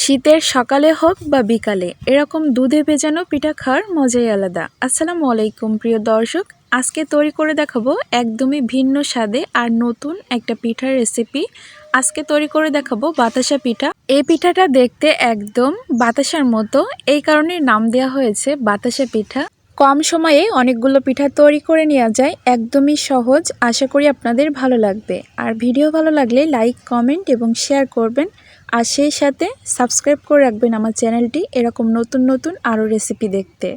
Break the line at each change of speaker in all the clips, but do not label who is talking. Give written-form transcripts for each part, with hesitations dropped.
শীতের সকালে হোক বা বিকালে এরকম দুধে ভেজানো পিঠা খাওয়ার মজাই আলাদা। আসসালামু আলাইকুম প্রিয় দর্শক, আজকে তৈরি করে দেখাবো একদমই ভিন্ন স্বাদে আর নতুন একটা পিঠার রেসিপি। আজকে তৈরি করে দেখাবো বাতাসা পিঠা। এই পিঠাটা দেখতে একদম বাতাসার মতো, এই কারণে নাম দেওয়া হয়েছে বাতাসা পিঠা। কম সময়ে অনেকগুলো পিঠা তৈরি করে নেওয়া যায়, একদমই সহজ। আশা করি আপনাদের ভালো লাগবে। আর ভিডিও ভালো লাগলে লাইক, কমেন্ট এবং শেয়ার করবেন। আর সেই সাথে সাবস্ক্রাইব করে রাখবেন আমার চ্যানেলটি এরকম নতুন নতুন আরও রেসিপি দেখতে।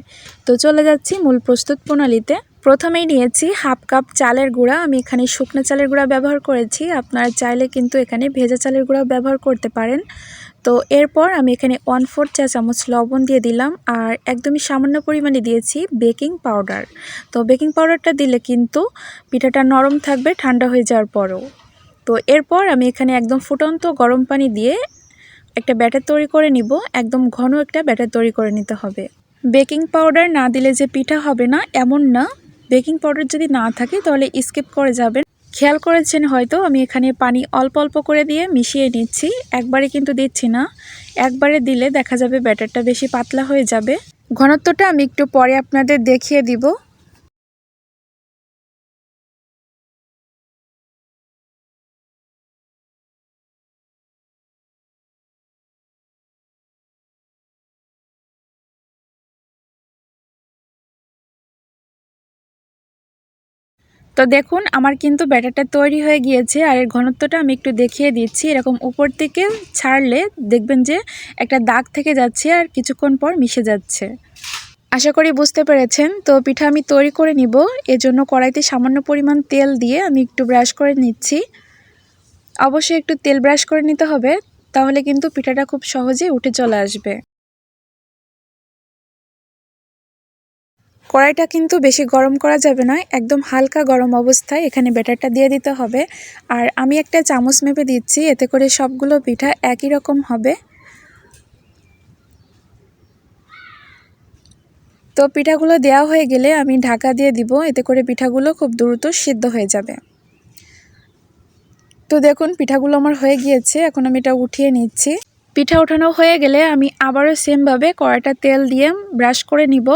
তো চলে যাচ্ছি মূল প্রস্তুত প্রণালীতে। প্রথমেই নিয়েছি হাফ কাপ চালের গুঁড়া। আমি এখানে শুকনো চালের গুঁড়া ব্যবহার করেছি, আপনারা চাইলে কিন্তু এখানে ভেজা চালের গুঁড়াও ব্যবহার করতে পারেন। তো এরপর আমি এখানে 1/4 চা চামচ লবণ দিয়ে দিলাম, আর একদমই সামান্য পরিমাণে দিয়েছি বেকিং পাউডার। তো বেকিং পাউডারটা দিলে কিন্তু পিঠাটা নরম থাকবে ঠান্ডা হয়ে যাওয়ার পরেও। তো এরপর আমি এখানে একদম ফুটন্ত গরম পানি দিয়ে একটা ব্যাটার তৈরি করে নিব। একদম ঘন একটা ব্যাটার তৈরি করে নিতে হবে। বেকিং পাউডার না দিলে যে পিঠা হবে না এমন না, বেকিং পাউডার যদি না থাকে তাহলে স্কিপ করে যাবেন। খেয়াল করেছেন হয়তো আমি এখানে পানি অল্প অল্প করে দিয়ে মিশিয়ে নিচ্ছি, একবারে কিন্তু দিচ্ছি না। একবারে দিলে দেখা যাবে ব্যাটারটা বেশি পাতলা হয়ে যাবে। ঘনত্বটা আমি একটু পরে আপনাদের দেখিয়ে দিব। তো দেখুন আমার কিন্তু ব্যাটারটা তৈরি হয়ে গিয়েছে, আর এর ঘনত্বটা আমি একটু দেখিয়ে দিচ্ছি। এরকম উপর থেকে ছাড়লে দেখবেন যে একটা দাগ থেকে যাচ্ছে আর কিছুক্ষণ পর মিশে যাচ্ছে। আশা করি বুঝতে পেরেছেন। তো পিঠা আমি তৈরি করে নিব, এজন্য কড়াইতে সামান্য পরিমাণ তেল দিয়ে আমি একটু ব্রাশ করে নিচ্ছি। অবশ্যই একটু তেল ব্রাশ করে নিতে হবে, তাহলে কিন্তু পিঠাটা খুব সহজেই উঠে চলে আসবে। কড়াইটা কিন্তু বেশি গরম করা যাবে না, একদম হালকা গরম অবস্থায় এখানে ব্যাটারটা দিয়ে দিতে হবে। আর আমি একটা চামচ মেপে দিচ্ছি, এতে করে সবগুলো পিঠা একই রকম হবে। তো পিঠাগুলো দেওয়া হয়ে গেলে আমি ঢাকা দিয়ে দিব, এতে করে পিঠাগুলো খুব দ্রুত সিদ্ধ হয়ে যাবে। তো দেখুন পিঠাগুলো আমার হয়ে গিয়েছে, এখন আমি এটা উঠিয়ে নিচ্ছি। পিঠা ওঠানো হয়ে গেলে আমি আবারও সেমভাবে কড়াইটা তেল দিয়ে ব্রাশ করে নিব,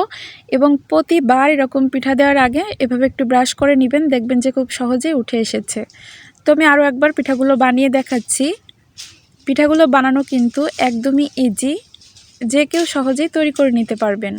এবং প্রতিবার এরকম পিঠা দেওয়ার আগে এভাবে একটু ব্রাশ করে নেবেন, দেখবেন যে খুব সহজেই উঠে এসেছে। তো আমি আরও একবার পিঠাগুলো বানিয়ে দেখাচ্ছি। পিঠাগুলো বানানো কিন্তু একদমই ইজি, যে কেউ সহজেই তৈরি করে নিতে পারবেন।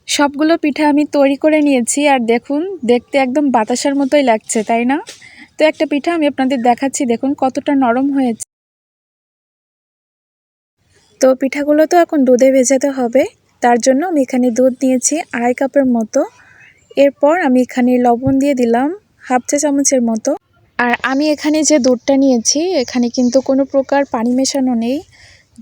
সবগুলো পিঠা আমি তৈরি করে নিয়েছি, আর দেখুন দেখতে একদম বাতাসার মতোই লাগছে, তাই না? তো একটা পিঠা আমি আপনাদের দেখাচ্ছি, দেখুন কতটা নরম হয়েছে। তো পিঠাগুলো তো এখন দুধে ভেজাতে হবে, তার জন্য আমি এখানে দুধ নিয়েছি 2.5 কাপের মতো। এরপর আমি এখানে লবণ দিয়ে দিলাম 1/2 চা চামচের মতো। আর আমি এখানে যে দুধটা নিয়েছি এখানে কিন্তু কোনো প্রকার পানি মেশানো নেই।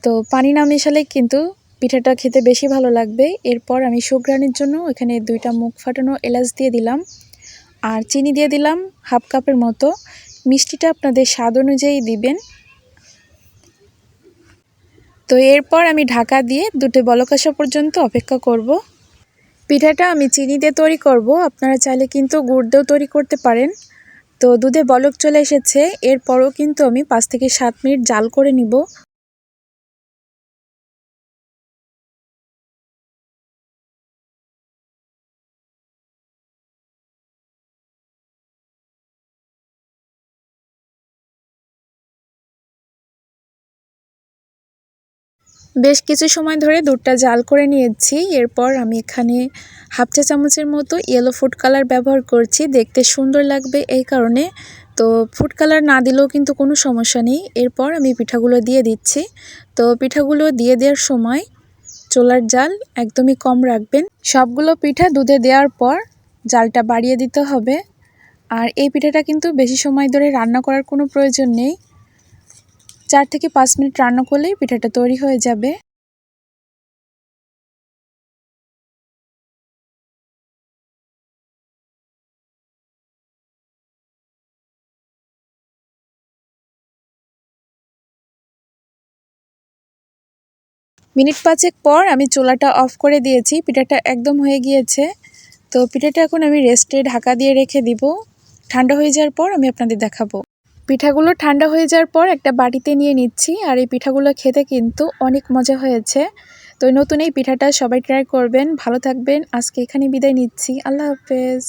তো পানি না মেশালে কিন্তু পিঠাটা খেতে বেশি ভালো লাগবে। এরপর আমি সুঘ্রাণের জন্য এখানে 2টা মুখ ফাটানো এলাচ দিয়ে দিলাম, আর চিনি দিয়ে দিলাম 1/2 কাপের মতো। মিষ্টিটা আপনাদের স্বাদ অনুযায়ী দিবেন। তো এরপর আমি ঢাকা দিয়ে দুটো বলক আসা পর্যন্ত অপেক্ষা করব। পিঠাটা আমি চিনি দিয়ে তৈরি করব, আপনারা চাইলে কিন্তু গুড় দিয়েও তৈরি করতে পারেন। তো দুধে বলক চলে এসেছে, এরপরও কিন্তু আমি 5 থেকে 7 মিনিট জাল করে নিব। বেশ কিছু সময় ধরে দুধটা জাল করে নিয়েছি। এরপর আমি এখানে 1/2 চা চামচের মতো ইয়েলো ফুড কালার ব্যবহার করছি, দেখতে সুন্দর লাগবে এই কারণে। তো ফুড কালার না দিলেও কিন্তু কোনো সমস্যা নেই। এরপর আমি পিঠাগুলো দিয়ে দিচ্ছি। তো পিঠাগুলো দিয়ে দেওয়ার সময় চুলার জাল একদমই কম রাখবেন। সবগুলো পিঠা দুধে দেওয়ার পর জালটা বাড়িয়ে দিতে হবে। আর এই পিঠাটা কিন্তু বেশি সময় ধরে রান্না করার কোনো প্রয়োজন নেই, 4 থেকে 5 মিনিট রান্না করলেই পিঠাটা তৈরি হয়ে যাবে। মিনিট 5 পর আমি চুলাটা অফ করে দিয়েছি। পিঠাটা একদম হয়ে গিয়েছে। তো পিঠাটা এখন আমি রেস্টে ঢাকা দিয়ে রেখে দিব। ঠান্ডা হয়ে যাওয়ার পর আমি আপনাদের দেখাবো। পিঠাগুলো ঠান্ডা হয়ে যাওয়ার পর একটা বাটিতে নিয়ে নিচ্ছি। আর এই পিঠাগুলো খেতে কিন্তু অনেক মজা হয়েছে। তো নতুন এই পিঠাটা সবাই ট্রাই করবেন। ভালো থাকবেন। আজকে এখানে বিদায় নিচ্ছি। আল্লাহ হাফেজ।